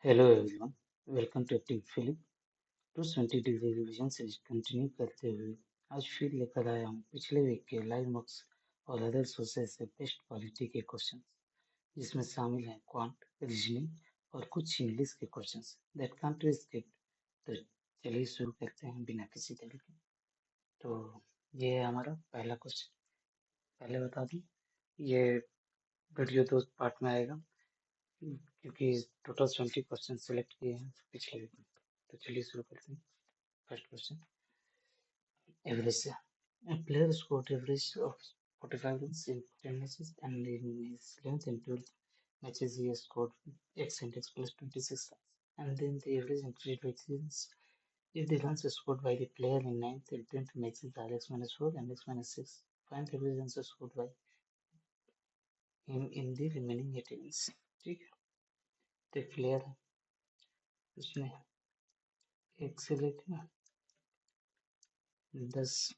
Hello everyone, welcome to Active Philip. 220 degree revision series continue करते हुए आज फिर लेकर आया हूँ पिछले वीक के लाइव मॉक्स और अदर सोर्सेज से बेस्ट क्वालिटी के क्वेश्चन, जिसमें शामिल हैं क्वांट, रीजनिंग और कुछ इंग्लिश के questions that can't be skipped. तो चलिए शुरू करते हैं बिना किसी देरी के। तो ये है हमारा पहला क्वेश्चन। पहले बता दूँ, ये वीडियो दो पार्ट में आएगा क्योंकि टोटल 20 क्वेश्चन सेलेक्ट किए हैं पिछले वीक में। तो चलिए शुरू करते हैं। फर्स्ट क्वेश्चन, एवरेज से। A player scored average of 45 runs in 10 matches, and in his 11th and 12th matches he has scored x and x plus 26 runs. And then the average increased by 3 runs if the runs scored by the player in 9th and 10th matches are x minus 4 and x minus 6. Find the average runs scored by him in the remaining 8 innings. ठीक है, तो एक player है, उसने 1 से लेकर 10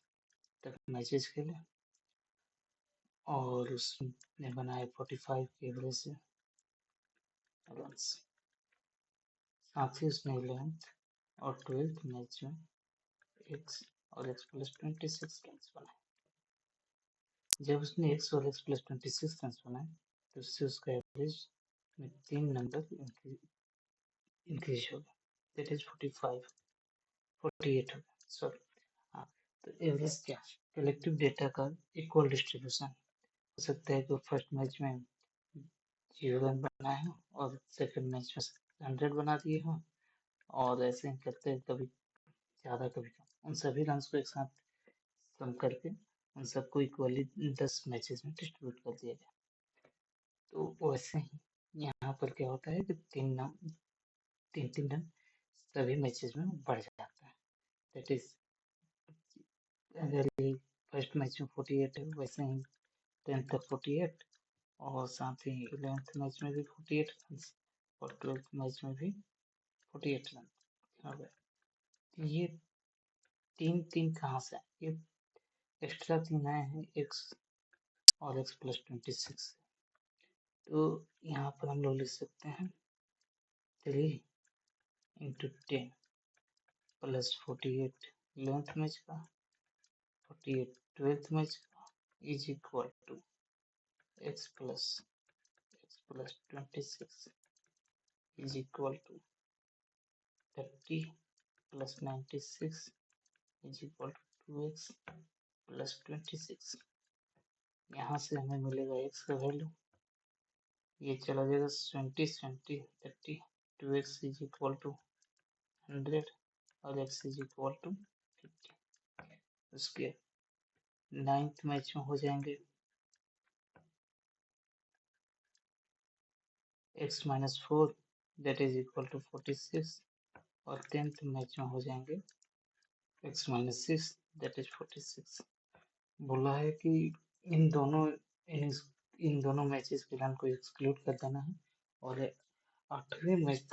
तक matches खेले और उसने बनाए 45 के एवरेज से रन्स। साथ ही उसने 11th और 12th मैच में एक्स और एक्स प्लस 26 रन्स बनाए। जब उसने एक्स और एक्स प्लस 26 रन्स बनाए तो उससे उसका एवरेज में 3 नंबर इंक्रीज हो गया, दैट इज 45 48 हो गया, सॉरी। हाँ, तो एवरेज क्या, कलेक्टिव डेटा का इक्वल डिस्ट्रीब्यूशन। हो सकता है कि फर्स्ट मैच में 0 रन बनाए हो और सेकंड मैच में 100 बना दिए हो, और ऐसे ही करते हैं, कभी ज़्यादा कभी कम। उन सभी रन्स को एक साथ सम करके उन सबको इक्वली 10 मैचेस में डिस्ट्रीब्यूट कर दिया गया। तो वैसे ही यहाँ पर क्या होता है कि तीन रन सभी मैचेस में बढ़ जाता है। दैट इज, अगर फर्स्ट मैच में 48 है, वैसे ही 10th तक 48 और साथ ही 11th मैच में भी 48 रन और 12th मैच में भी 48 रन हो गए। ये तीन तीन कहाँ से आए? ये एक्स्ट्रा 3 आए हैं एक्स और एक्स प्लस 26। तो यहाँ पर हम लोग लिख सकते हैं 3 इंटू 10 प्लस 48 11th मैच का, 48 12th मैच का is equal to x plus 26 is equal to 30 plus 96 is equal to 2x plus 26। यहाँ से हमें मिलेगा x का वैल्यू, ये चला जाएगा 20 30 2x इज इक्वल टू 100 और x इज इक्वल टू 50। उसके 9th मैच में हो जाएंगे x minus 4 that is equal to 46 और 10th मैच में हो जाएंगे x माइनस 6 दैट इज 46। बोला है कि इन दोनों मैचेस के रन को एक्सक्लूड कर देना है और 8वें इनिंग्स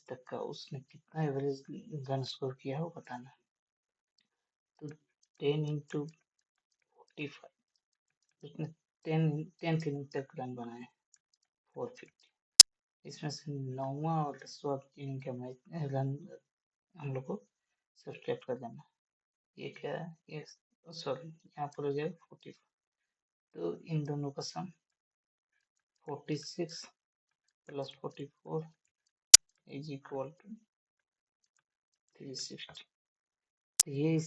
तक का उसने कितना एवरेज रन स्कोर किया है वो बताना है। तो 10 इंटू 45, उसने 10th इनिंग तक रन बनाए 450। इसमें से 9वां और 10वां इनिंग का मैच रन हम लोग को सब्सट्रैक्ट कर देना है। ये क्या है, ये सॉरी यहाँ पर हो जाएगा 45। तो इन दोनों का सम 46 प्लस 44 इज इक्वल टू 360। तो ये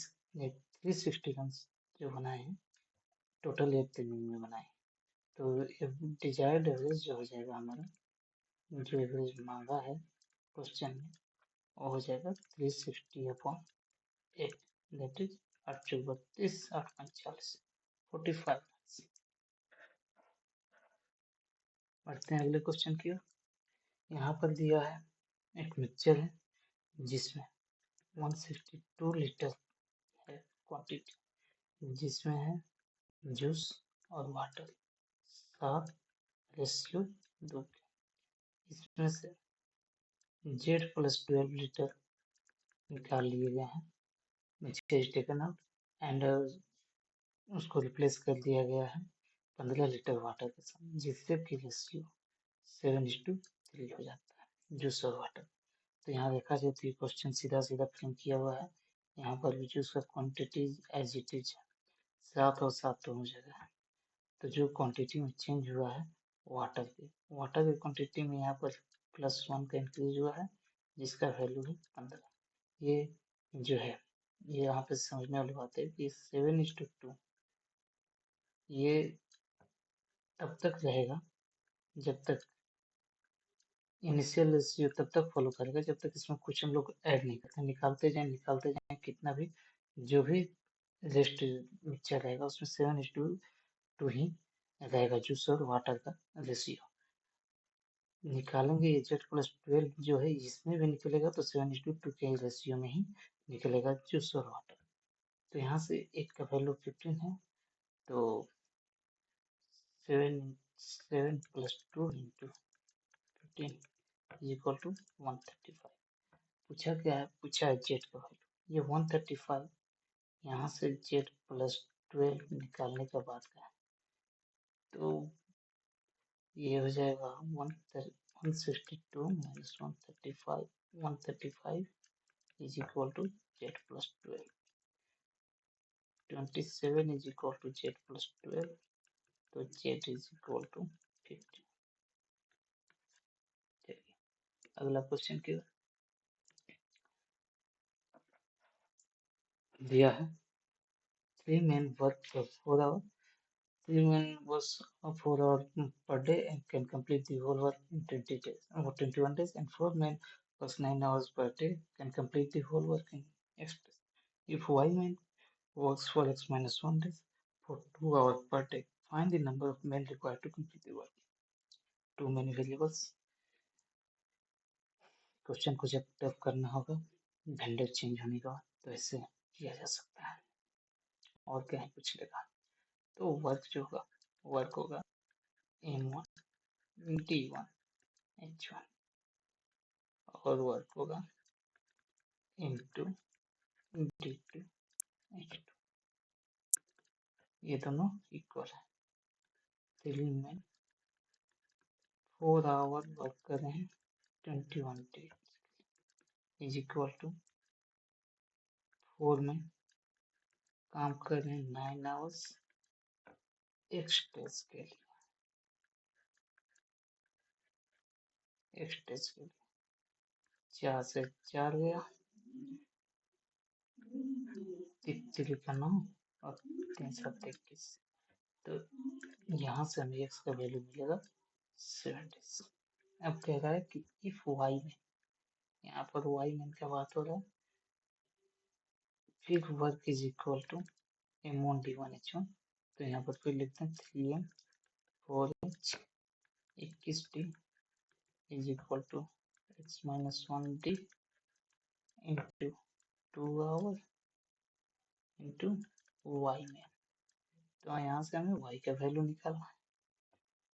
360 रन जो बनाए हैं टोटल 8 इनिंग में बनाए। तो डिजायर्ड एवरेज जो हो जाएगा हमारा, जो एवरेज मांगा है क्वेश्चन में, वो हो जाएगा 360/8, दैट इज 832 845 45। बढ़ते हैं अगले क्वेश्चन की ओर। यहाँ पर दिया है एक मिक्सचर है जिसमें 162 लीटर है क्वांटिटी, जिसमें है जूस और वाटर 7:2। इसमें से Z प्लस 12 लीटर निकाल लिए गए हैं, mixture is taken out and उसको रिप्लेस कर दिया गया है 15 लीटर वाटर के साथ, जिससे कि रेशियो 7:3 हो जाता है। जूस और वाटर। तो यहाँ देखा जाए तो ये क्वेश्चन सीधा सीधा फ्रेम किया हुआ है। यहाँ पर भी जूस का क्वांटिटी एज इट इज 7 और 7 दोनों जगह है। तो जो क्वांटिटी में चेंज हुआ है वाटर की क्वांटिटी में यहाँ पर +1 का इंक्रीज हुआ है, जिसका वैल्यू है 15। ये जो है ये यहाँ पे समझने वाली बात है कि 7:2 ये तब तक रहेगा जब तक इनिशियल रेशियो तब तक फॉलो करेगा जब तक इसमें कुछ हम लोग ऐड नहीं करते, निकालते जाएं कितना भी जो भी रेस्ट मिक्सचर रहेगा उसमें 7:2 ही रहेगा जूस और वाटर का रेशियो। निकालेंगे Z+12 जो है इसमें भी निकलेगा तो 7:2 के रेशियो में ही निकलेगा जूस और वाटर। तो यहाँ से एक का वैल्यू 15 है, तो 7 + 2 × 15 = 135। पूछा क्या है, पूछा है जेड का वैल्यू, ये 135 यहाँ से Z+12 निकालने के बाद का है, तो ये हो जाएगा 162 - 135 135 = Z+12। 27 = Z+12, तो Z = 50। चलिए अगला क्वेश्चन क्या दिया है। 3 men work for 4 hours. 3 men works 4 hours per day and can complete the whole work in 20 days or 21 days, and 4 men works 9 hours per day can complete the whole work in X days. If Y man works for X minus 1 days for 2 hours per day, find the number of men required to complete the work. Too many variables. Question को जब tough करना होगा vendor change होने का तो ऐसे किया जा सकता है। और क्या है पूछ लेगा, तो वर्क होगा M1 D1 H1 और वर्क होगा M2 D2 H2। ये दोनों इक्वल है। 3 में 4 आवर वर्क कर रहे हैं 21 डेज इज इक्वल टू 4 में काम कर रहे हैं 9 आवर्स X डेज के लिए, X डेज के लिए 4 से 4 गया, 3 का 9 और 3 7 21, तो यहाँ से हमें x का वैल्यू मिलेगा 70। अब कह रहा है कि इफ y में, यहाँ पर y में क्या बात हो रहा है, फिर work is equal to M1 D1 H1, तो यहाँ पर फिर लिखते हैं 3M 4H 21D is equal to X minus 1D into 2 hour into y में। तो यहाँ से हमें y का वैल्यू निकालना है,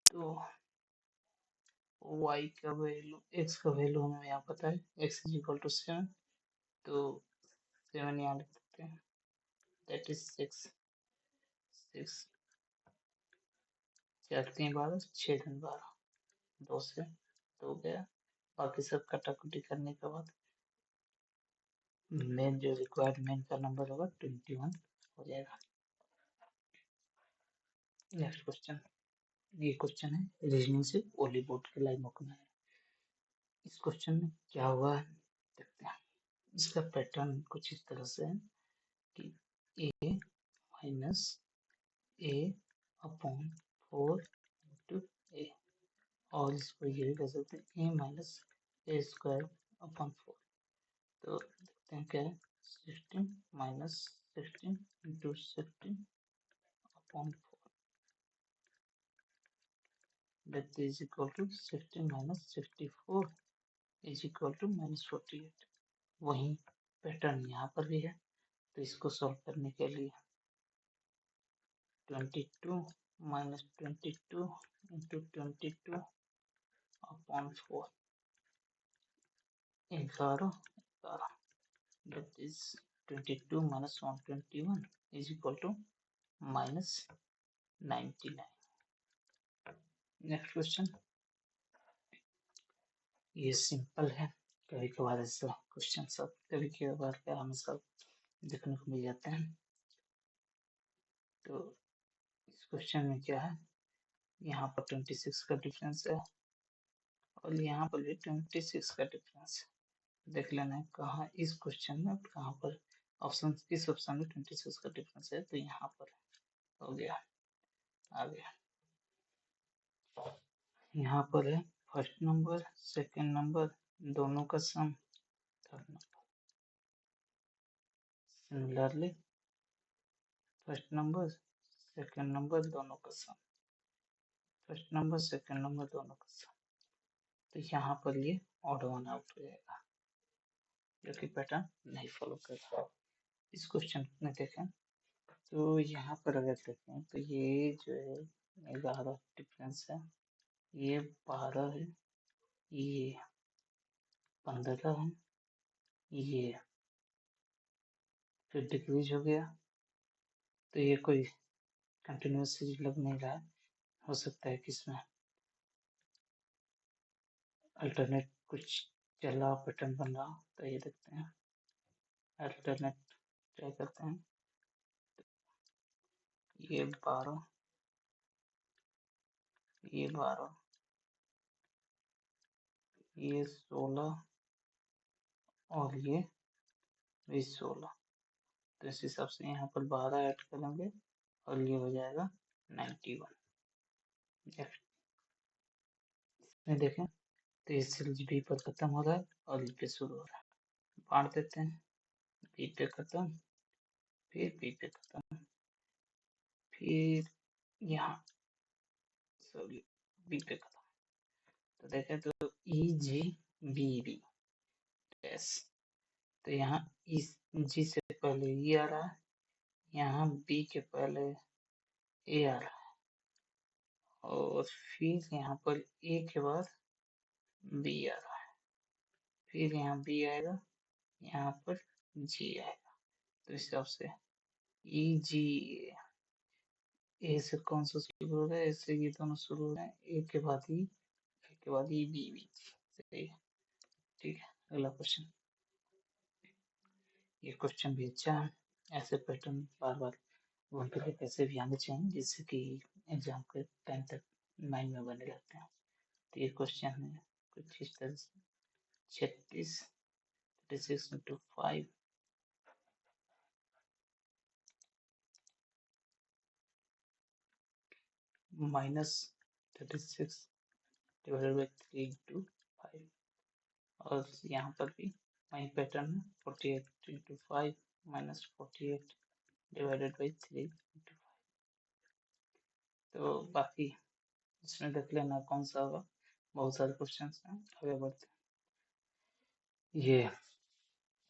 तो y का वैल्यू, x का वैल्यू हमें यहाँ पता है x इज इक्वल टू 7, तो 7 यहाँ लिख सकते हैं, दैट इज 6 4 3 12 6 3 12, 2 से 2 गया, बाकी सब कटाकुटी करने के बाद मेन जो रिक्वायर्ड मेन का नंबर होगा 21 हो जाएगा। नेक्स्ट क्वेश्चन, ये क्वेश्चन है रीजनिंग से ओली बोर्ड के लाइव मौका है। इस क्वेश्चन में क्या हुआ है देखते हैं। इसका पैटर्न कुछ इस तरह से है कि a minus a upon 4 into a, और इसको ये भी कह सकते हैं a minus a square upon 4। तो देखते हैं क्या है, 16 minus 16 into 16 upon 4, that is equal to 16 minus 64 is equal to -48। वही पैटर्न यहाँ पर भी है, तो इसको सॉल्व करने के लिए 22 minus 22 into 22 upon 4, 11 that is 22 minus 121 is equal to -99। Next question, ये सिंपल है। कभी कभार ऐसा क्वेश्चन सब कभी कभार क्या हमें सब देखने को मिल जाते हैं। तो इस क्वेश्चन में क्या है, यहाँ पर 26 का डिफरेंस है और यहाँ पर भी 26 का डिफरेंस है। देख लेना है कहाँ इस क्वेश्चन में कहाँ पर ऑप्शन, किस ऑप्शन में 26 का डिफरेंस है। तो यहाँ पर हो गया, आ गया। यहाँ पर है फर्स्ट नंबर सेकंड नंबर दोनों का sum, third number. Similarly first number second number दोनों का sum, first number second number दोनों का सम। तो यहाँ पर ये ऑड वन आउट हो जाएगा, जो कि पैटर्न नहीं फॉलो कर रहा। इस क्वेश्चन में देखें तो यहाँ पर अगर देखें तो ये जो है 11 डिफरेंस है, ये 12 है, ये 15 है, ये फिर डिक्रीज हो गया। तो ये कोई कंटिन्यूस सीरीज लग नहीं रहा है। हो सकता है कि इसमें अल्टरनेट कुछ चला पैटर्न बन रहा। तो ये देखते हैं, अल्टरनेट ट्राई करते हैं। ये 12, ये 12, ये 16 और ये भी 16। तो इस हिसाब से यहाँ पर 12 ऐड करेंगे और ये हो जाएगा 91। इसमें देखें तो ये सीरीज बी पर खत्म हो रहा है और ई पे शुरू हो रहा है। बांट देते हैं, बी पे खत्म, फिर बी पे खत्म, फिर यहाँ सॉरी बी पे खत्म। तो देखें तो ई जी बी बी एस। तो यहाँ इस जी से पहले ई आ रहा है, यहाँ बी के पहले ए आ रहा है और फिर यहाँ पर ए के बाद बी आ रहा है, फिर यहाँ बी आएगा, यहाँ पर जी आएगा। तो इस हिसाब से ई जी ए से कौन सा शुरू हो रहा है, ऐसे ये दोनों शुरू हो रहे हैं, ए के बाद ई, ए के बाद ई बी बी। सही है, ठीक है। अगला क्वेश्चन, ये क्वेश्चन भी अच्छा है। ऐसे पैटर्न बार बार घूमते हुए कैसे भी आने चाहिए जिससे कि एग्जाम के टाइम तक माइंड में बने रहते हैं। तो ये क्वेश्चन है कुछ इस तरह से, 36 36 into 5 minus 36 divided by 3 into 5। और यहाँ पर भी वही पैटर्न है, 48 into 5 minus 48 divided by 3 into 5। तो बाकी इसमें देख लेना कौन सा होगा। बहुत सारे क्वेश्चन हैं, आगे बढ़ते हैं। ये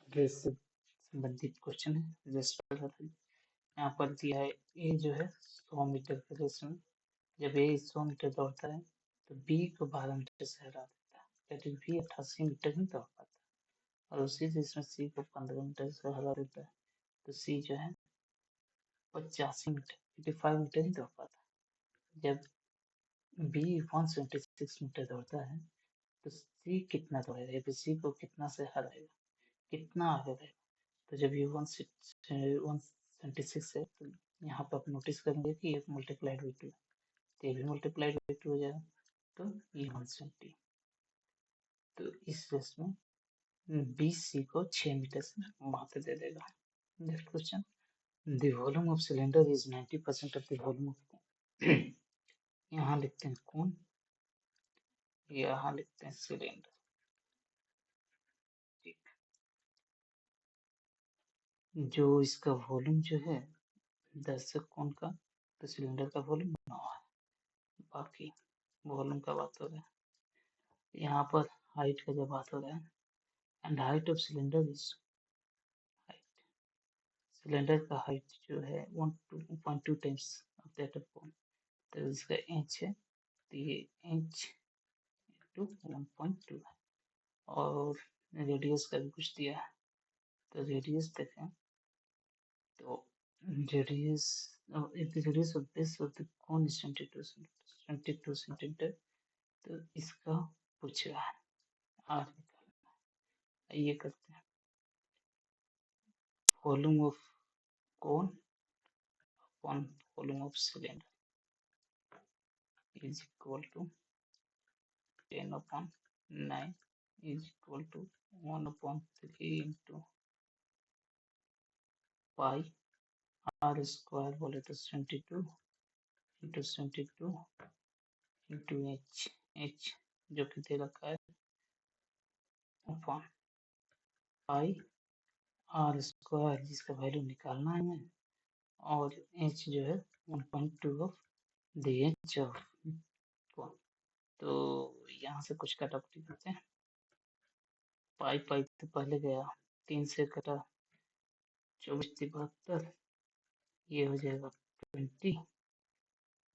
रेस से संबंधित क्वेश्चन है। रेस यहाँ पर दिया है ए जो है 100 मीटर के रेस में, जब ए 100 मीटर दौड़ता है तो बी को 12 मीटर से हरा देता है, दैट इज बी 88 मीटर ही दौड़ पाता है। और उसी रेस में सी को 15 मीटर से हरा देता है, तो सी जो है 85 मीटर 85 मीटर ही दौड़ पाता है। जब बी 176 मीटर दौड़ता है तो सी कितना दौड़ेगा, सी को कितना से हराएगा, कितना आगे रहेगा। तो जब ये 176 है तो यहाँ पर आप नोटिस करेंगे कि ये मल्टीप्लाइड बाई 2, तो ये भी मल्टीप्लाइड बाई 2 हो जाएगा। तो ये 170। तो इस रेस में बी सी को 6 मीटर से मात्र दे देगा। Next question, the volume of cylinder is 90% of the volume of यहाँ लिखते हैं कौन, यहाँ लिखते हैं सिलेंडर। जो इसका वॉल्यूम जो है 10 है कौन का, तो सिलेंडर का वॉल्यूम 9 है। बाकी वॉल्यूम का बात हो रहा है, यहाँ पर हाइट का जब बात हो रहा है, and height of cylinder is, cylinder का हाइट जो है 1.2 times of that of cone. तो इसका इंच है, तो ये इंच टू 1.2 है। और रेडियस का भी कुछ दिया है, तो रेडियस देखें तो radius if the radius of base of the cone is 22 centimetre, तो इसका पूछ रहा है आर निकालना। ये करते हैं, volume of cone upon volume of cylinder is equal to 10/9 is equal to 1/3 into pi r square बोले तो 72 इंटू 72 इंटू एच जो कि दे रखा है अपॉन पाई आर स्क्वायर जिसका वैल्यू निकालना है हमें, और एच जो है 1.2 of the H of cone. तो यहाँ से कुछ कटाकटी करते हैं। पाई पाई तो पहले गया, 3 से कटा 24 ये हो जाएगा 20,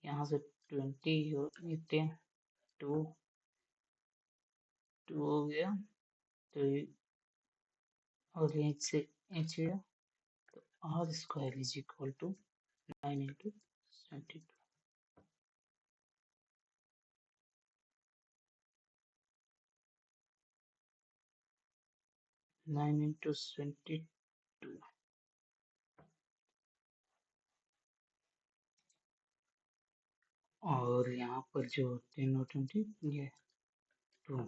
यहाँ से 20 10 2 हो गया, तो और एच से एच गया, तो r square is equal to 9 into 22। 9 into 22 और यहाँ पर जो 10 और 20 ये 2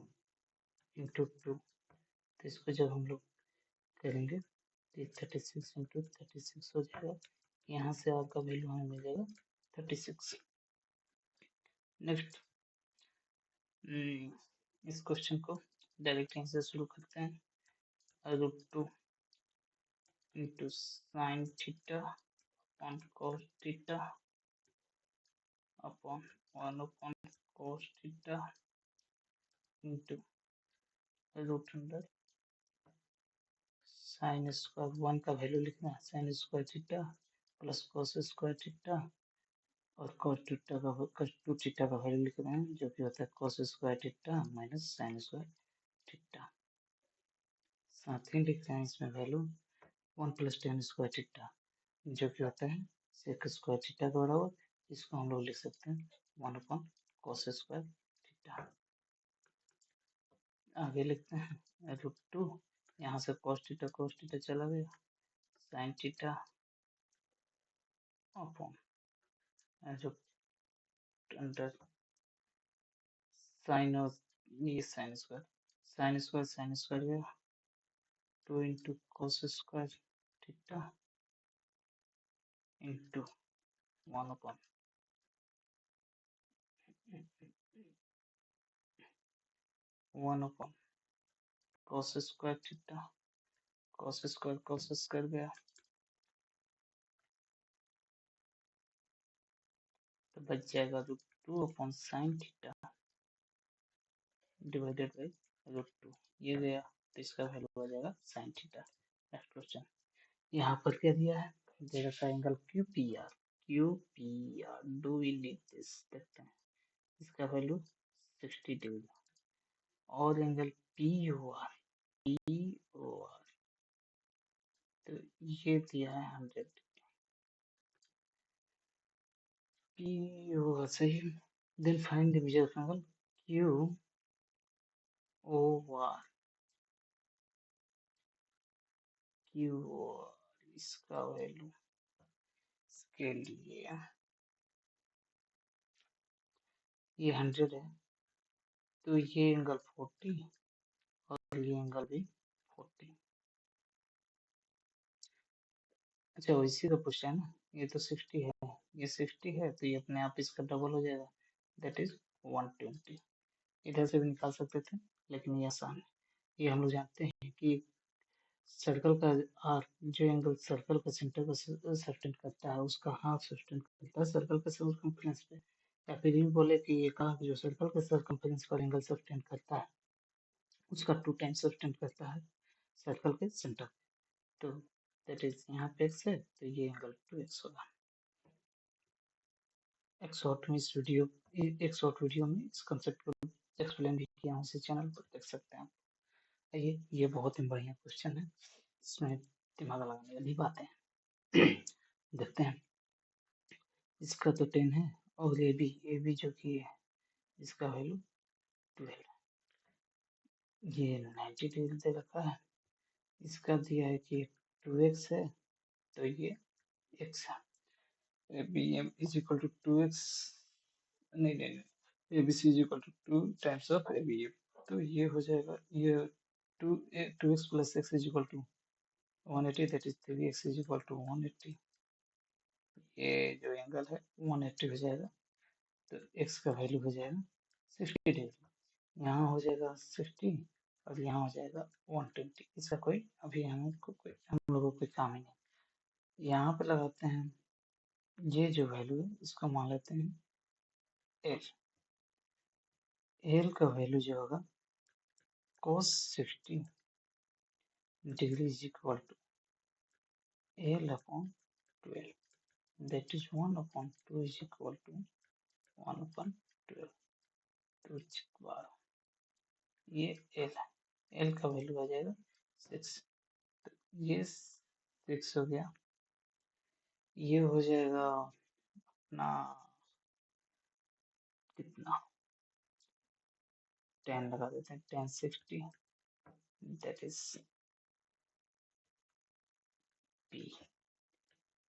इंटू 2, तो इसको जब हम लोग करेंगे तो 36 इंटू 36 हो जाएगा। यहाँ से आर का वैल्यू हमें मिलेगा 36। नेक्स्ट इस क्वेश्चन को डायरेक्ट आंसर शुरू करते हैं। √2 into sine theta upon cos theta upon 1 upon cos theta into √100 sine square 1 का वैल्यू लिखना है, sine square theta plus cos square theta और cos टू थीटा का वैल्यू लिख रहे हैं जो कि होता है cos square theta minus sine square theta. साथ ही लिख रहे हैं इसमें value 1 plus tan square theta जो कि होता है sec स्क्वायर थीटा के बराबर। इसको हम लोग लिख सकते हैं 1/cos स्क्वायर थीटा। आगे लिखते हैं √2, यहाँ से cos थीटा चला गया, sine theta upon under sine और ये साइन स्क्वायर गया 2 into cos square theta into 1 upon cos square theta, cos square गया तो बच जाएगा √2 upon sine theta divided by √2। ये गया तो इसका वैल्यू आ जाएगा साइन थीटा। नेक्स्ट क्वेश्चन, यहाँ पर क्या दिया है, दे रखा है angle QPR do we need this, देखते हैं इसका वैल्यू 60 डिग्री और एंगल POR तो ये दिया है 100 POR सही। Then find the measure of angle QOR इसका वैल्यू इसके लिए ये 100 है तो ये एंगल 40 और ये एंगल भी 40। अच्छा इसी का पूछा है ना, ये तो 60 है, ये 60 है तो ये अपने आप इसका डबल हो जाएगा, दैट इज 120। इधर से भी निकाल सकते थे लेकिन ये आसान है। ये हम लोग जानते हैं कि सर्कल का आर जो एंगल सर्कल का सेंटर को सस्टेन करता है उसका हाफ सस्टेन करता है सर्कल के सर्कमफ्रेंस पे, या फिर यूँ बोले कि ये कहा जो सर्कल के सर्कमफ्रेंस पर एंगल सस्टेन करता है उसका 2 टाइम्स सस्टेन करता है सर्कल के सेंटर। तो दैट इज यहाँ पे x है तो ये एंगल 2x होगा। एक शॉर्ट वीडियो में इस कंसेप्ट को एक्सप्लेन भी किया हूँ, इसी चैनल पर देख सकते हैं आप। ये बहुत ही बढ़िया क्वेश्चन है, इसमें दिमाग लगाने वाली बात है। देखते हैं, इसका तो 10 है और ए बी जो कि है इसका वैल्यू 12 है। ये 90 डिग्री दे रखा है, इसका दिया है कि 2x है, तो ये x है। ABM is equal to 2x, नहीं नहीं नहीं, ABC is equal to 2 times of ABM, तो ये हो जाएगा, ये 2x plus x is equal to 180, that is 3x is equal to 180, ये जो एंगल है 180 हो जाएगा, तो x का वैल्यू हो जाएगा 60 डिग्री, यहाँ हो जाएगा 60 और यहाँ हो जाएगा 120। इसका कोई अभी हम लोगों को कोई काम ही नहीं। यहाँ पे लगाते हैं, ये जो वैल्यू है इसको मान लेते हैं एल। एल का वैल्यू जो होगा cos 60 degree is equal to L upon 12, that is 1/2 is equal to 1/12, तो ये एल है, एल का वैल्यू आ जाएगा 6, तो ये 6 हो गया, ये हो जाएगा अपना कितना, 10 लगा देते हैं, 1060, दैट इज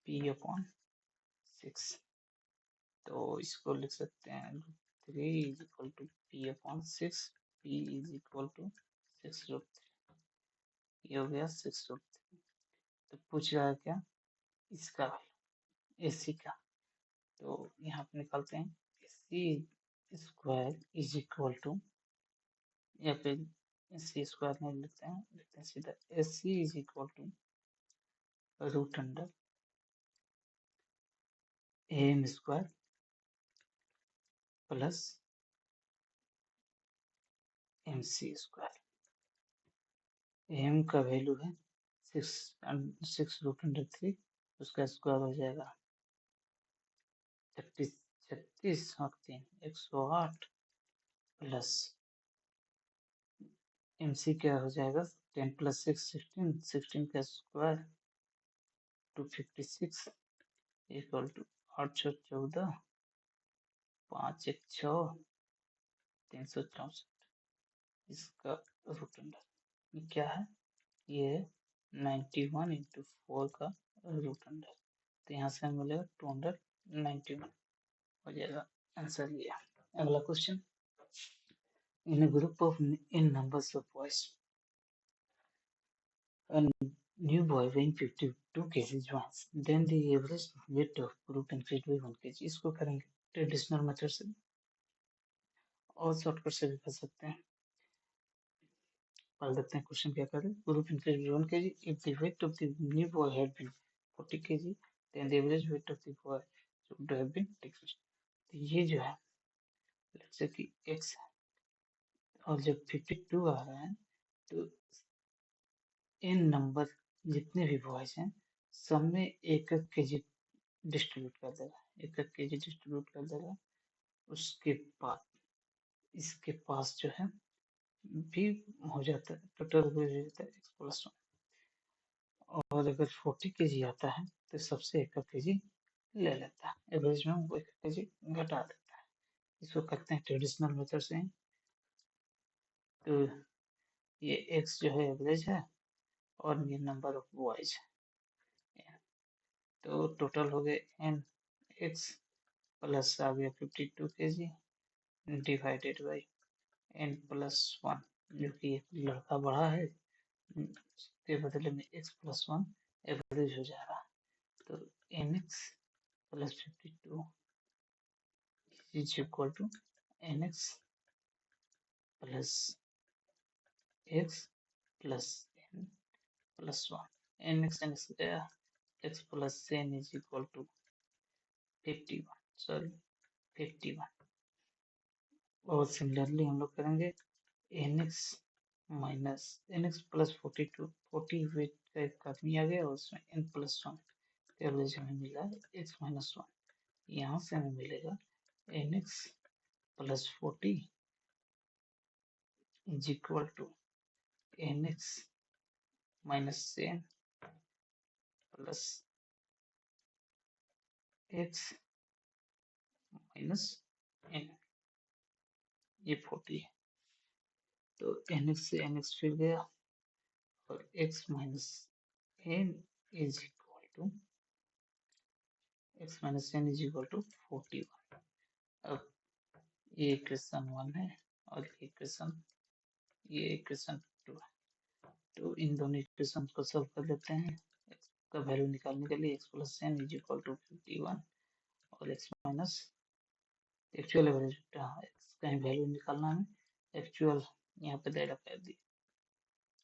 p अपॉन 6, तो इसको लिख सकते हैं 3 is equal to p upon 6, p is equal to 6√3, ये हो गया 6√3। तो पूछ रहा है क्या, इसका AC का, तो यहाँ पे निकालते हैं AC square is equal to, या फिर AC स्क्वायर नहीं लिखते हैं सीधा AC is equal to root under AM square plus MC square. AM का वैल्यू है 6√3, उसका स्क्वायर हो जाएगा 36 और 3 108, प्लस MC क्या हो जाएगा 10 + 6 16, 16 का स्क्वायर 256 इक्वल टू 8 6 14, 5 1 6, 364, इसका रूट अंडर, ये क्या है, ये 91 × 4 का रूट अंडर, तो यहाँ से हमें मिलेगा 291 हो जाएगा आंसर ये। अगला question, in group of in numbers of boys a new boy weighing 52 kg joins, then the average weight of group increased by 1 kg। इसको करेंगे ट्रेडिशनल मेथड से और शॉर्टकट से भी कर सकते हैं। पढ़ लेते हैं क्वेश्चन क्या कर रहे हैं, group increase by 1 kg if the weight of the new boy had been 40 kg, then the average weight of the boy should have been decreased। तो ये जो है जैसे कि x है और जब 52 आ रहा है, तो इन नंबर जितने भी बॉयज हैं सब में एक एक के जी डिस्ट्रीब्यूट कर देगा, एक एक के जी डिस्ट्रीब्यूट कर देगा। उसके बाद इसके पास जो है भी हो जाता है, टोटल हो जाता है x+1, और अगर 40 के जी आता है तो सबसे एक के जी ले लेता है, एवरेज में वो एक के जी घटा देता है। इसको करते हैं ट्रेडिशनल मेथड से। तो ये x जो है एवरेज है और ये नंबर ऑफ बॉयज है, तो टोटल हो गए n x प्लस आ गया 52 के जी डिवाइडेड बाई n+1, जो कि एक लड़का बड़ा है, उसके बदले में x+1 एवरेज हो जाएगा। तो nx plus 52 is equal to nx plus x plus n+1, nx गया, x plus n is equal to 51। और सिमिलरली हम लोग करेंगे nx minus nx plus 42, 40 weight का एक आदमी आ गया और उसमें n+1 एवरेज हमें मिला x-1, यहाँ से हमें मिलेगा nx plus 40 is equal to nx minus n plus x minus n, ये 40 है। तो nx से nx फिर गया और x minus n is equal to x minus n is equal to 41। अब ये इक्वेशन 1 है और ये इक्वेशन 2 है। तो इन दोनों इक्वेशन को सॉल्व कर लेते हैं x का वैल्यू निकालने के लिए। x plus n is equal to 51 और x minus actual average x का वैल्यू निकालना है। एक्चुअल यहाँ पे दे रखा है,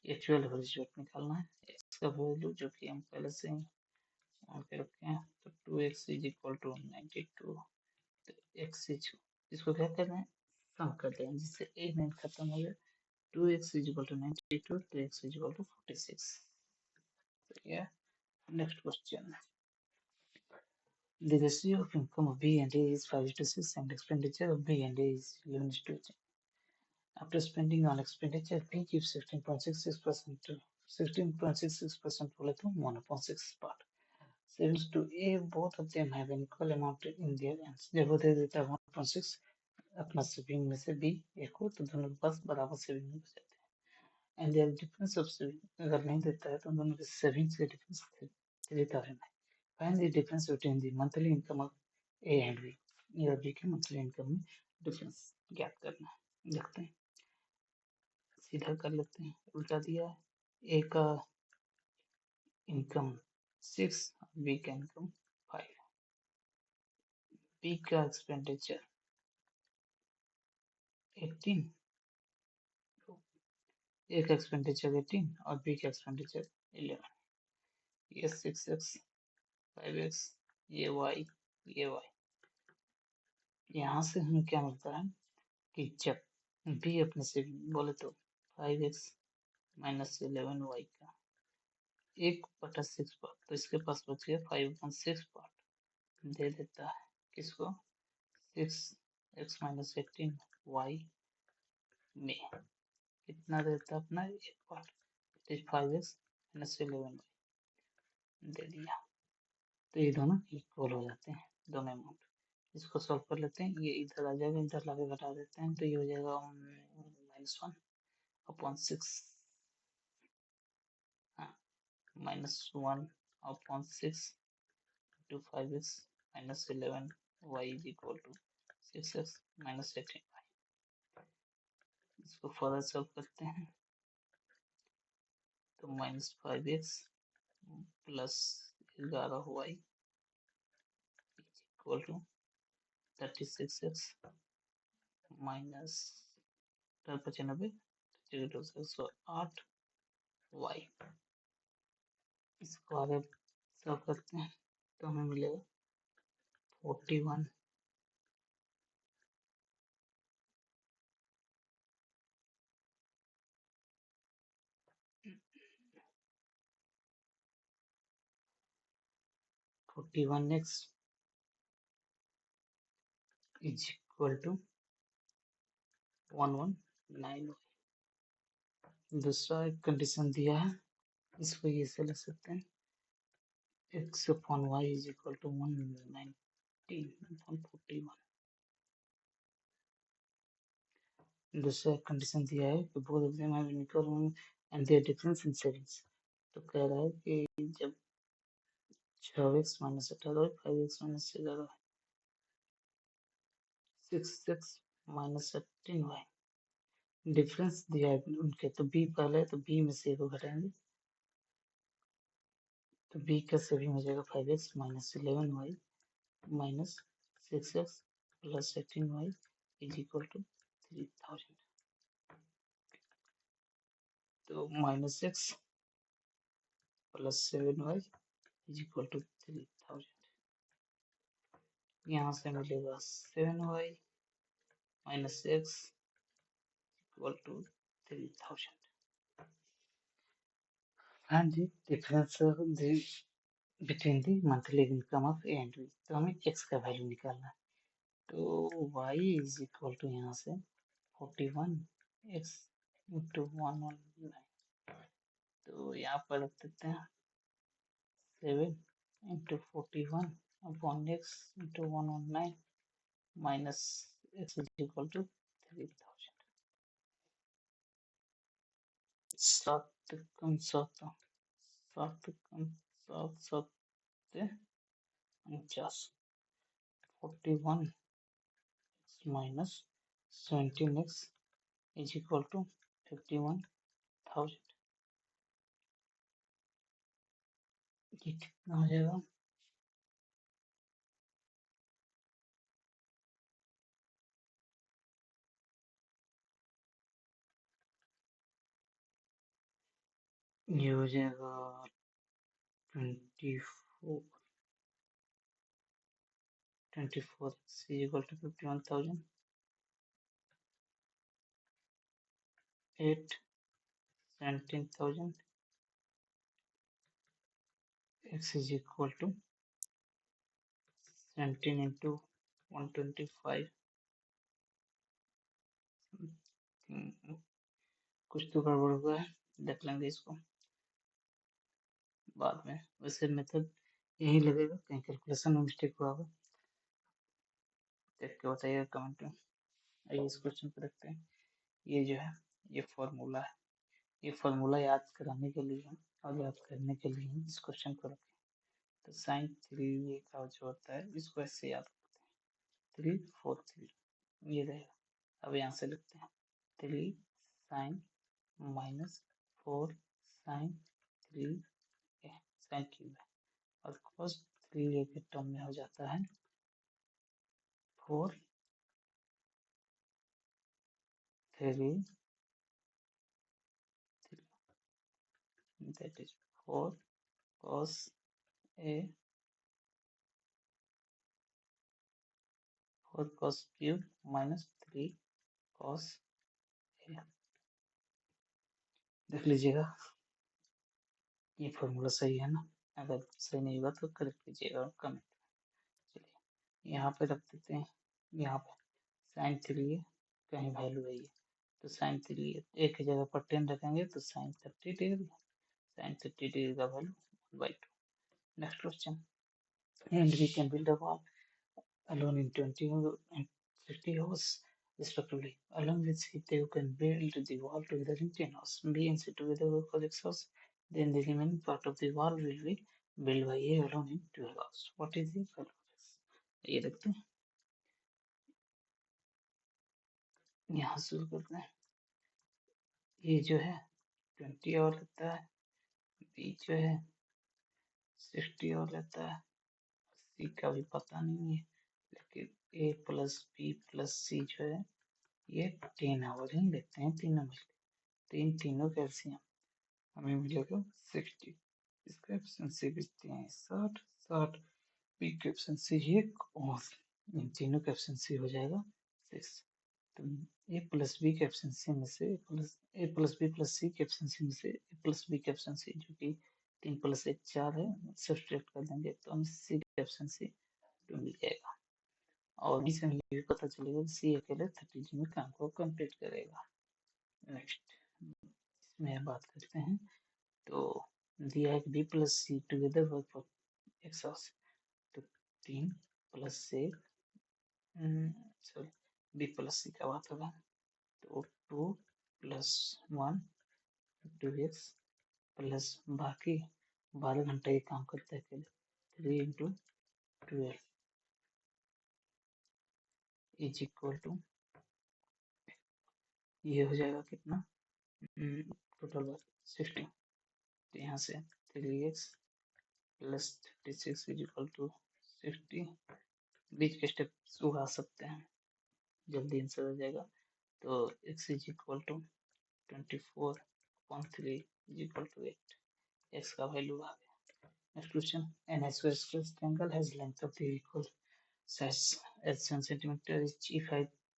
एक्चुअल एवरेज निकालना है x का वैल्यू जो कि हम पहले से वहाँ पे रखे हैं। तो 2x इज इक्वल टू 92। तो x इज इसको क्या करना है, सम करते हैं जिससे a नाइन खत्म हो जाए। 2x इज इक्वल टू 92 तो x इज इक्वल टू 46। तो ये next question. The ratio of income of B and A is 5:6 and expenditure of B and A is 11:8. After spending on expenditure, B gives 16.66% to 16.66% बोले तो 1/6 part. Savings to A, both of them have an equal amount in their hands. जब वो दे देता है 1/6 अपना saving में से B A को, तो दोनों के पास बराबर सेविंग हो जाते हैं। And their difference of saving अगर नहीं देता है तो दोनों के सेविंग्स के डिफरेंस 3000 है। Find the difference between the monthly income of A and B। ये B के मंथली इनकम में डिफरेंस ज्ञात करना है। देखते हैं, सीधा कर लेते हैं। उल्टा दिया है, A का इनकम 6, B का इनकम 5, B का एक्सपेंडिचर 18, A का एक्सपेंडिचर 18 और B का एक्सपेंडिचर 11। ये 6x 5x ये y ये y। यहाँ से हमें क्या मिलता है कि जब B अपने से बोले तो 5x माइनस 11y का 1/6 पार्ट, तो इसके पास बच गया 5/6 पार्ट। दे देता है किसको, 6x माइनस 18y में कितना देता है अपना 1 पार्ट, 5x माइनस 11y दे दिया। तो ये दोनों इक्वल हो जाते हैं, दोनों अमाउंट। इसको सॉल्व कर लेते हैं, ये इधर आ जाएगा, इधर लाके घटा देते हैं तो ये हो जाएगा -1/6, हाँ -1/6 to 5x minus 11y is equal to 6x minus 18y। इसको फर्दर सॉल्व करते हैं तो -5x plus 11y is equal to 36x minus 95 8y। इसको आगे सॉल्व करते हैं तो हमें मिलेगा 41 41x is equal to 119y। दूसरा एक कंडीशन दिया है, इसको ये से लिख सकते हैं x upon y is equal to 119/41। दूसरा कंडीशन दिया है कि both of them have equal and their difference in savings। तो कह रहा है कि जब 6x minus 18y 5x minus 11y 6x minus 18y difference दिया है उनके, तो b पहले तो b में से को घटाएंगे तो b का सेविंग हो जाएगा 5x minus 11y minus 6x plus 18y is equal to 3000। तो -6 plus 7y is equal to 3000। यहाँ से मिलेगा 7y minus x equal to 3000। And the difference between the monthly income of A and B। तो हमें x का value निकालना है। तो y इज इक्वल टू यहाँ से 41x इंटू 119। तो यहाँ पर रख देते हैं 7 into 41 upon x into 119 minus x is equal to 3000। सात कम सात, सात कम सात सत्ते 49, 41 minus 17x is equal to 51,000। ये कितना हो जाएगा? ये हो जाएगा 24 x is equal to 51,000, 8 17,000 x is equal to 17 into 125। कुछ तो गड़बड़ हुआ है, देख लेंगे इसको बाद में। वैसे मेथड यही लगेगा, कहीं कैलकुलेशन में मिस्टेक हुआ होगा, देख के बताइएगा कमेंट में। आइए इस क्वेश्चन को देखते हैं। ये जो है ये फॉर्मूला है, ये फॉर्मूला याद कराने के लिए और याद करने के लिए इस क्वेश्चन को रखें। तो साइन 3 का जो होता है इसको ऐसे याद करते हैं, 3 4 3 ये रहेगा। अब यहाँ से लिखते हैं 3 sine minus 4 sine 3 sine cube है, और कॉस 3 के टर्म में हो जाता है 4 3 that is 4 cos a 4 cos cube minus 3 cos a। देख लीजिएगा ये फॉर्मूला सही है ना? अगर सही नहीं हुआ तो करेक्ट कीजिएगा कमेंट। चलिए यहाँ पे रख देते हैं, यहाँ पे साइन 3 है, कहीं वैल्यू है ये, तो साइन 3 एक की जगह पर 10 रखेंगे तो साइन 30 डिग्री, साइन 30 डिग्री का value 1/2। Next question, and we can build a wall alone in 20 and 50 hours respectively. Along with C, you can build the wall together in 10 hours. B and C together work for 6 hours. Then the remaining part of the wall will be built by A alone in 12 hours. What is the value of X? ये देखते हैं, यहाँ शुरू करते हैं। ये जो है 20 और लेता है, B जो है 60 और लेता है, C का भी पता नहीं है, लेकिन A plus B plus C जो है ये 10 आवर ही लेते हैं तीनों मिलकर। तो इन तीनों का एलसीएम हमें मिलेगा 60। इसका एफिशिएंसी कितनी है? 60 60 बी का एफिशिएंसी 1 और इन तीनों का एफिशिएंसी हो जाएगा 6। तो ए प्लस बी के एफिशिएंसी में से ए प्लस बी प्लस सी के एफिशिएंसी में से ए प्लस बी के एफिशिएंसी जो कि 3 प्लस 1 4 है, सब्सट्रैक्ट कर देंगे तो हमें सी के एफिशिएंसी 2 मिल जाएगा। और इससे हमें ये भी पता चलेगा कि सी अकेले 30 जी में काम को कंप्लीट करेगा। नेक्स्ट इसमें बात करते हैं, तो दिया है कि B plus C together work for x hours, तो 3 प्लस से सॉरी बी प्लस सी का बात होगा, तो 2 प्लस 1 2x प्लस बाकी 12 घंटे ये काम करता है अकेले, 3 इंटू 12 इज इक्वल टू ये हो जाएगा कितना, टोटल बात 60। तो यहाँ से 3x plus 36 is equal to 60। बीच के स्टेप उगा सकते हैं, जल्दी आंसर हो जाएगा। तो x is equal to 24/3 is equal to 8, x का वैल्यू आ गया। Next question, an isosceles triangle has length of the equal size as 1 centimeter each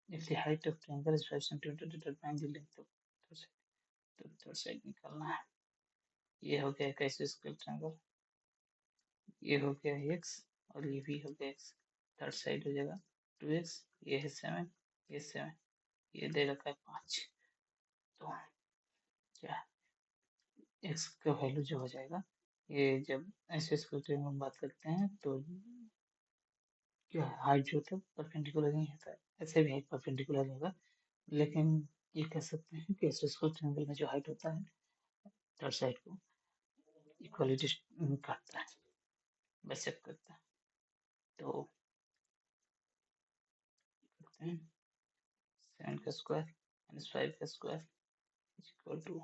if the height of triangle is 5 centimeter, determine the length of third side। तो third side निकालना है। ये हो गया एक आइसोस्केल ट्रायंगल, ये हो गया x और ये भी हो गया x। थर्ड साइड हो जाएगा 2x, ये है 7, ये 7, ये दे रखा है 5। तो क्या x का वैल्यू जो हो जाएगा, ये जब आइसोस्केल ट्रायंगल में बात करते हैं तो क्या हाइट जो होता है परपेंडिकुलर नहीं होता है, ऐसे भी हाइट परपेंडिकुलर होगा, लेकिन ये कह सकते हैं कि आइसोस्केल ट्रायंगल में जो हाइट होता है थर्ड साइड को इक्वलिटी काटता है, बाइसेक्ट करता है। तो करते हैं 7 का स्क्वायर माइनस 5 का square is equal to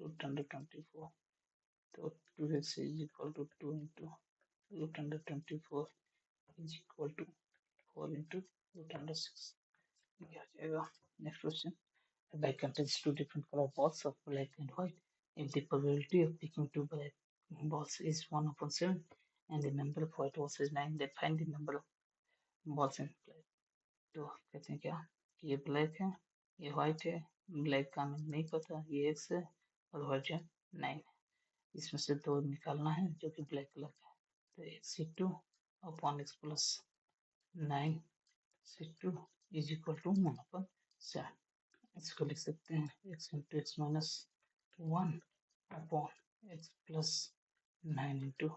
root under 24। तो 2x is equal to 2 into root under 24 is equal to 4 into root under 6। ये आ जाएगा। Next question, a bag contains two different color balls of black and white. If the probability of picking two black balls is 1 upon 7 and the number of white balls is 9, then find the number of balls in black. तो कहते हैं क्या कि ये black है, ये white है, black का हमें नहीं पता, ये x है और व्हाइट है 9 है। इसमें से दो निकालना है जो कि ब्लैक कलर का है। तो x c 2 upon x plus 9 c 2 is equal to 1 upon 7। इसको लिख सकते हैं x into x minus 1 upon x plus 9 into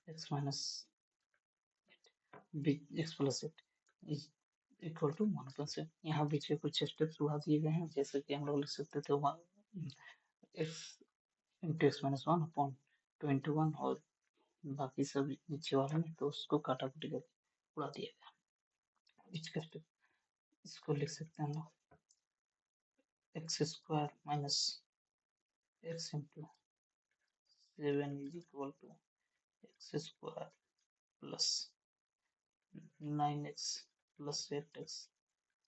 x minus x plus 8 is equal to 1 upon 7। यहाँ बीच के कुछ स्टेप्स बढ़ा दिए गए हैं, जैसे कि हम लोग लिख सकते थे x into x minus 1 upon 2 into 1 और बाकी सब नीचे वाले में, तो उसको काटा कुटी करके उड़ा दिया गया बीच का स्टेप। इसको लिख सकते हैं हम लोग x square minus x into 7 is equal to x square plus 9x plus 8x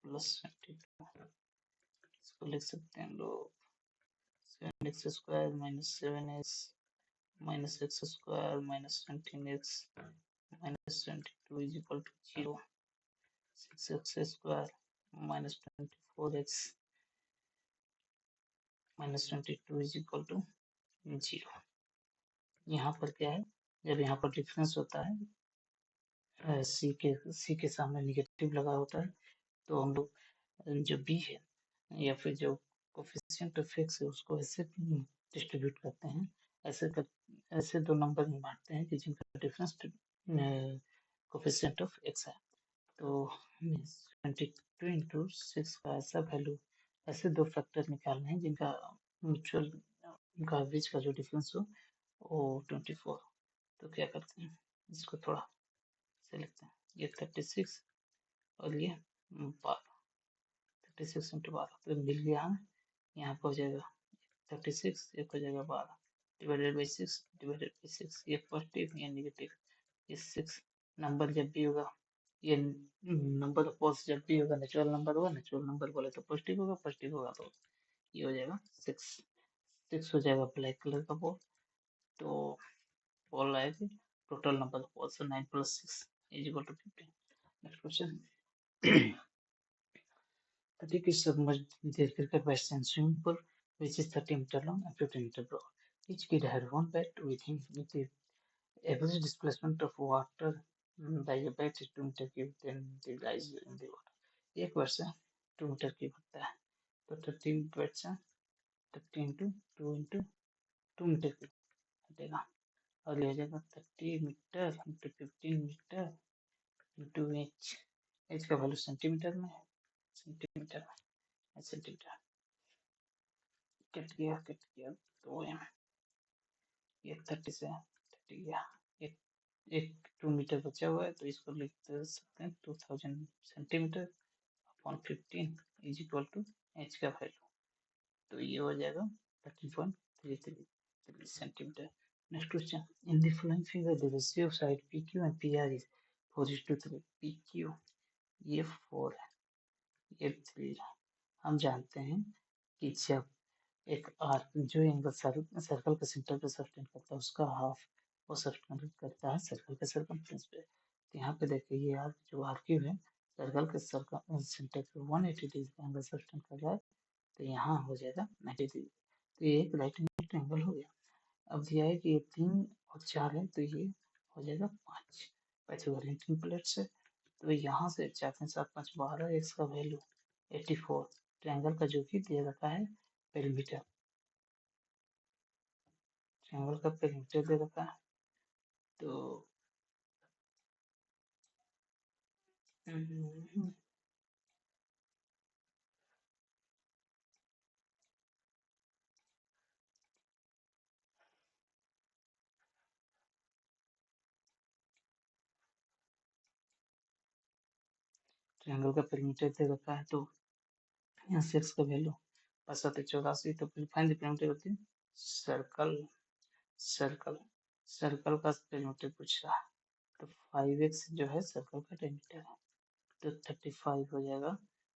plus 22। इसको लिख सकते हैं हम लोग 7x square minus 7x minus x square minus 19x minus 22 is equal to 0। 6x square minus 24x minus 22 is equal to 0। यहाँ पर क्या है, जब यहाँ पर डिफरेंस होता है सी के सामने निगेटिव लगा होता है, तो हम लोग जो b है या फिर जो कोफिशिएंट ऑफ x है उसको ऐसे डिस्ट्रीब्यूट करते हैं, ऐसे दो नंबर में बांटते हैं कि जिनका डिफरेंस कोफिशिएंट ऑफ x है। तो 22 इंटू 6 का ऐसा वैल्यू, ऐसे दो फैक्टर निकालने हैं जिनका म्यूचुअल, उनका एवरेज का जो डिफरेंस हो वो 24। तो क्या करते हैं, इसको थोड़ा से लिखते हैं, ये 36 और ये 12, 36 इंटू 12 तो मिल गया हमें। यहाँ पर हो जाएगा 36, एक हो जाएगा 12 डिवाइडेड बाई 6 डिवाइडेड बाई 6। ये पॉजिटिव या नेगेटिव, ये 6 नंबर जब भी होगा, ये नंबर ऑफ पोल्स जब भी होगा, नेचुरल नंबर होगा, नेचुरल नंबर बोले तो पॉजिटिव होगा, पॉजिटिव होगा तो ये हो जाएगा 6 हो जाएगा ब्लैक कलर का बॉल। तो बॉल आएगी total number of balls 9 plus 6 is equal to 15। Next question, 30 kids submerged their cricket bats in swimming pool which is 30 meter long and 15 meter broad. Each kid had one bat with him with the average displacement of water by a bat is 2 meter cube, then the lies in the water. एक वर्ष 2 metre cube होता है, तो 30 bats 30 into 2 into 2 metre cube हटेगा और ये हो जाएगा 30 metre into 15 metre into H का वैल्यू सेंटीमीटर में है, सेंटीमीटर में सेंटीमीटर कट गया तो ये 30 से 30 गया, एक 2 मीटर बचा हुआ है, तो इसको लिख सकते हैं 2000 centimetre upon 15 is equal to H का वैल्यू, तो ये हो जाएगा 13.33 centimetre. Next question, in the following figure the ratio of side PQ and PR is 4:3। PQ ये 4 है, ये 3 है। हम जानते हैं कि जब एक आर्क जो एंगल सर्कल के सेंटर पे सस्टेन करता है उसका हाफ वो सस्टेन करता है सर्कल के सर्कमफ्रेंस पे। तो यहाँ पे देखिए ये आर्क जो आर्क्यू है सर्कल के सेंटर पे 180 डिग्री का एंगल सस्टेन कर रहा है, तो यहाँ हो जाएगा 90 डिग्री। तो ये एक राइट एंगल हो गया। अब दिया है कि ये 3 और 4 है, तो ये हो जाएगा 5 पाइथागोरियन प्लेट्स है। तो यहाँ से 4 3 7 5 12 एक्स का वैल्यू 84 ट्रायंगल का जो कि दे रखा है पेरीमीटर, ट्रायंगल का पेरीमीटर दे रखा है। तो ट्रायंगल का पेरीमीटर दे रखा है, तो यहाँ से x का वैल्यू 584, तो फिर फाइंड द पेरीमीटर होती है सर्कल। सर्कल का पेरीमीटर पूछ रहा है, तो 5x जो है सर्कल का पेरीमीटर है, तो 35 हो जाएगा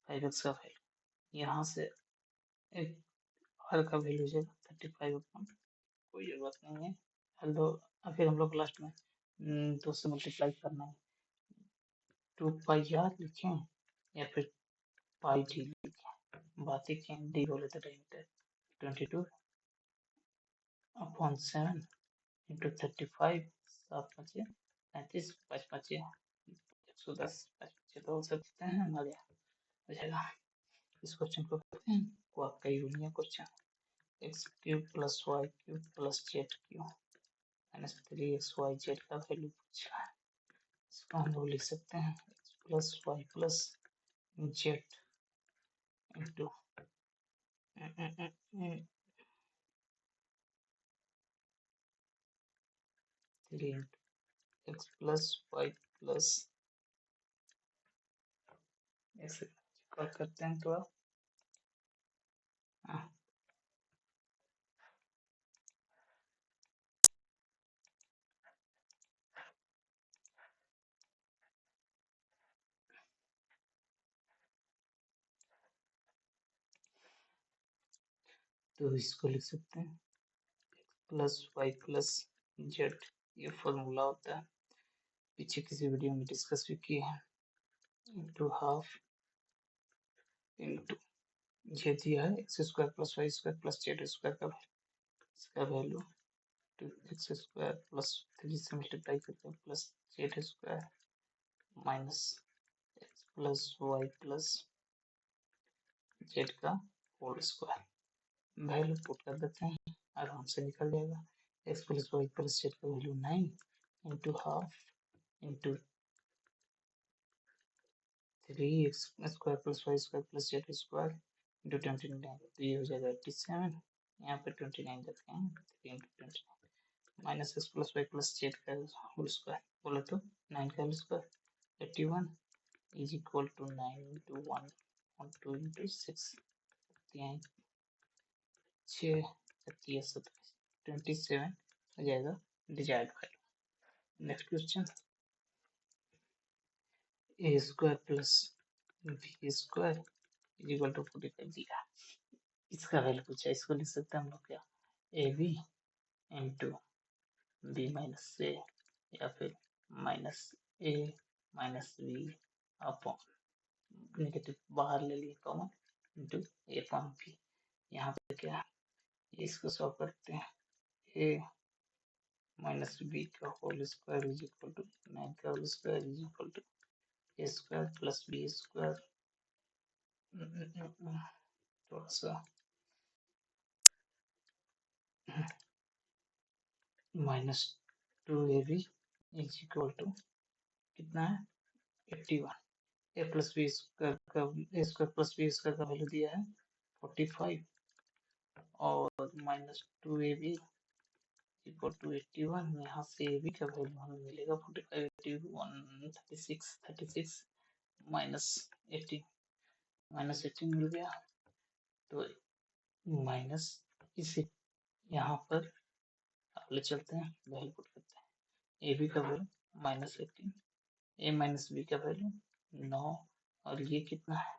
5x का वैल्यू। यहाँ से एक r का वैल्यू हो जाएगा 35 अपॉन, कोई जरूरत नहीं है हेलो, फिर हम लोग लास्ट में 2 से मल्टीप्लाई करना है, 2πr लिखें या फिर पाई डी लिखें, बात ही क्या डी बोले तो डायमीटर 22 अपॉन 7 इंटू 35, 7 5 35, 5 5 110, 5 5 तो सब कितने हैं हमारे यहाँ हो जाएगा। इस क्वेश्चन को करते हैं, वो आपका union question, x cube plus y cube plus z cube minus 3xyz का वैल्यू पूछा है। इसको हम लोग लिख सकते हैं x plus Y plus z into 3 x plus Y plus ऐसे करते हैं तो तो इसको लिख सकते हैं प्लस वाई प्लस जेड, ये फॉर्मूला होता है, पीछे किसी वीडियो में डिस्कस भी किए हैं, इंटू हाफ इंटू ये दिया है x square plus Y square plus Z square का इसका वैल्यू 2x स्क्वायर प्लस 3 से मल्टीप्लाई करके plus Z square minus x plus Y plus Z का होल स्क्वायर, वैल्यू पुट कर देते हैं, आराम से निकल जाएगा। X plus Y plus Z का value 9 into half into 3x square plus Y square plus Z square into 29, तो ये हो जाएगा 87, यहाँ पे 29 रखते हैं, 3 into 29 minus x plus Y plus Z का होल स्क्वायर बोला तो 9 का whole square 81 is equal to 9 into 1 और 2 इंटू 6, 6 27 27 हो जाएगा desired value. Next question, A square plus B square is equal to 45 दिया, इसका वैल्यू पूछा, इसको लिख सकते हैं हम लोग क्या, A B into B minus A या फिर minus A minus B upon negative बाहर ले लिए common into A upon B. यहाँ पे क्या है, इसको सॉल्व करते हैं, ए माइनस बी का whole square is equal to 9 का whole square is equal to A square plus B square, थोड़ा सा minus 2ab is equal to कितना है 81, ए प्लस बी स्क्वायर का ए स्क्वायर प्लस बी स्क्वायर का वैल्यू दिया है 45 और माइनस 2ab इक्वल टू 81, यहाँ से ए बी का वैल्यू हमें मिलेगा 45 81 36 माइनस 18 मिल गया, तो माइनस इसे यहाँ पर ले चलते हैं, वैल्यू पुट करते हैं, ए बी का वैल्यू माइनस 18, ए माइनस बी का वैल्यू 9 और ये कितना है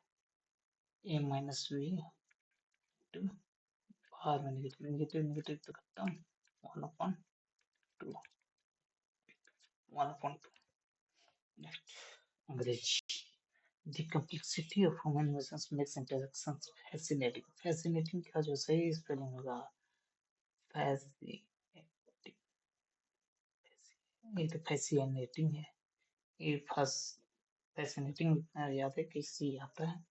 ए माइनस बी टू, बाहर में नेगेटिव तो खत्म 1/2 नेक्स्ट अंग्रेजी, The complexity of human emotions makes interactions fascinating. Fascinating का जो सही स्पेलिंग होगा ये तो फैसिनेटिंग है, ये फैसिनेटिंग इतना याद है कि सी आता है,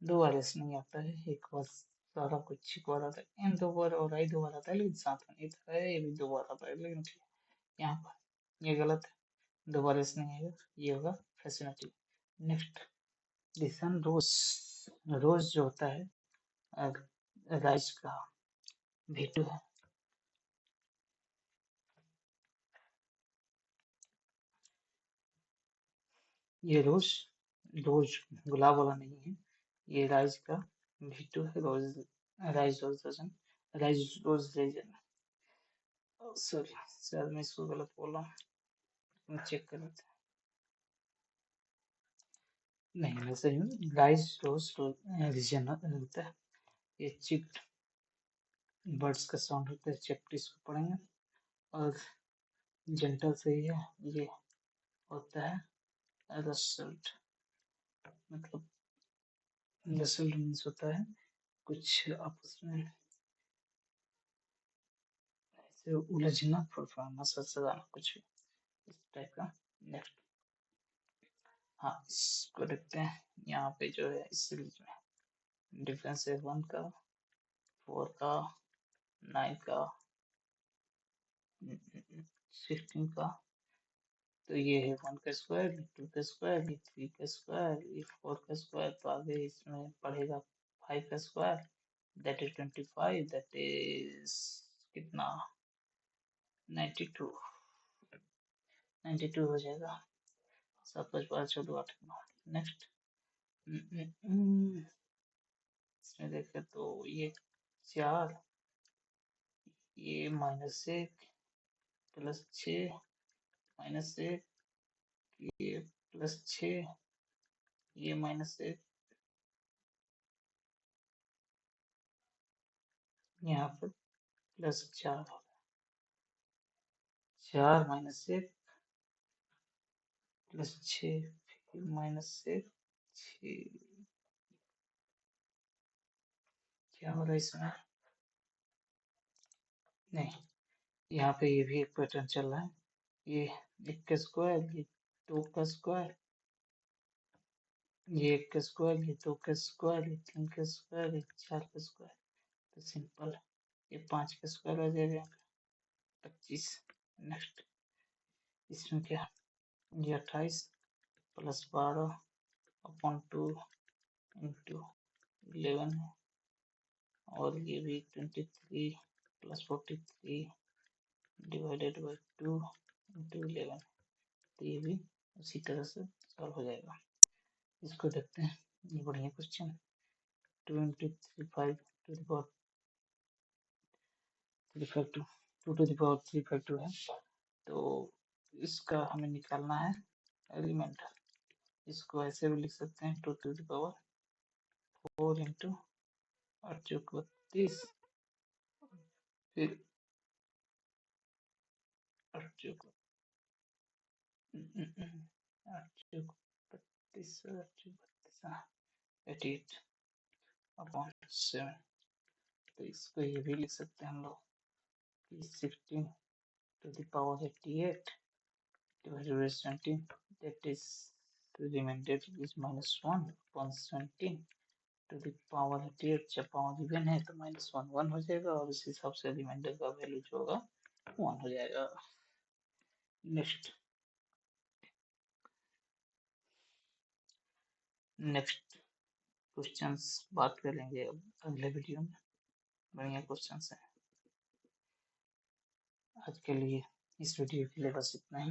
दो बार एस नहीं आता है, एक बार सारा कुछ एक बार आता है, एन दो बार और आई दो बार आता है, लेकिन साथ में नहीं आता है, ये भी दो बार आता है, लेकिन यहाँ पर ये गलत है, दो बार एस नहीं आएगा, ये होगा फैसिनेटिंग। नेक्स्ट लिसन रोज, रोज जो होता है राइस का भेटू है, ये रोज रोज गुलाब वाला नहीं है, ये राइज का V2 है, रोज राइज रोज डजन, राइज रोज रीजन। सॉरी शायद मैं इसको गलत बोला, चेक कर लेते हैं। नहीं मैं सही हूँ, राइज रोज रीजन होता है, ये चिप्ड बर्ड्स का साउंड होता है, चिप्ड इसको पढ़ेंगे। और जेंटल से ही है, ये होता है रसल्ट, मतलब रसल्ट मीन्स होता है कुछ आपस में ऐसे उलझना, फड़फड़ाना, सड़सड़ाना, कुछ भी इस टाइप का। नेक्स्ट, हाँ इसको देखते हैं। यहाँ पे जो है इस सीरीज में डिफरेंस है 1 का, 4 का, 9 का, 16 का। तो ये है 1 का स्क्वायर, ये 2 का स्क्वायर, ये 3 का स्क्वायर, ये 4 का स्क्वायर। तो आगे इसमें पढ़ेगा 5 का square, that is 25, that is कितना 92, 92 हो जाएगा। 7 5 12 14 8 9। नेक्स्ट, इसमें देखें तो ये 4, ये -1 +6 -1, ये +6, ये -1, यहाँ पर +4, 4 -1 +6, फिर -1, 6। क्या हो रहा है इसमें? नहीं, यहाँ पे ये भी एक पैटर्न चल रहा है, ये 1 का स्क्वायर, ये 2 का स्क्वायर, ये 1 का स्क्वायर, ये 2 का स्क्वायर, ये 3 का स्क्वायर, ये 4 का स्क्वायर। तो सिंपल ये 5 का स्क्वायर आ जाएगा, 25। नेक्स्ट, इसमें क्या, ये 28 +12/2 इंटू 11 है, और ये भी 23 +43 /2 इंटू 11। तो ये भी उसी तरह से सॉल्व हो जाएगा। इसको देखते हैं, ये बढ़िया question. 2 into 3 5 to the power 352, 2 to the power 352 है। तो इसका हमें निकालना है एलिमेंट। इसको ऐसे भी लिख सकते हैं 2 टू द पावर 4 इंटू 8 चौक 32, फिर 8 चौक 88 अपॉन 7। तो इसको ये भी लिख सकते हैं हम लोग कि 16 to the power 88 divided by 17, that is the remainder is -1 upon 17 to the power 88। जब पावर इवन है तो -1 1 हो जाएगा, और उस हिसाब से रिमाइंडर का वैल्यू जो होगा 1 हो जाएगा। नेक्स्ट, क्वेश्चंस बात करेंगे अब अगले वीडियो में, बढ़िया क्वेश्चंस हैं। आज के लिए इस वीडियो के लिए बस इतना ही।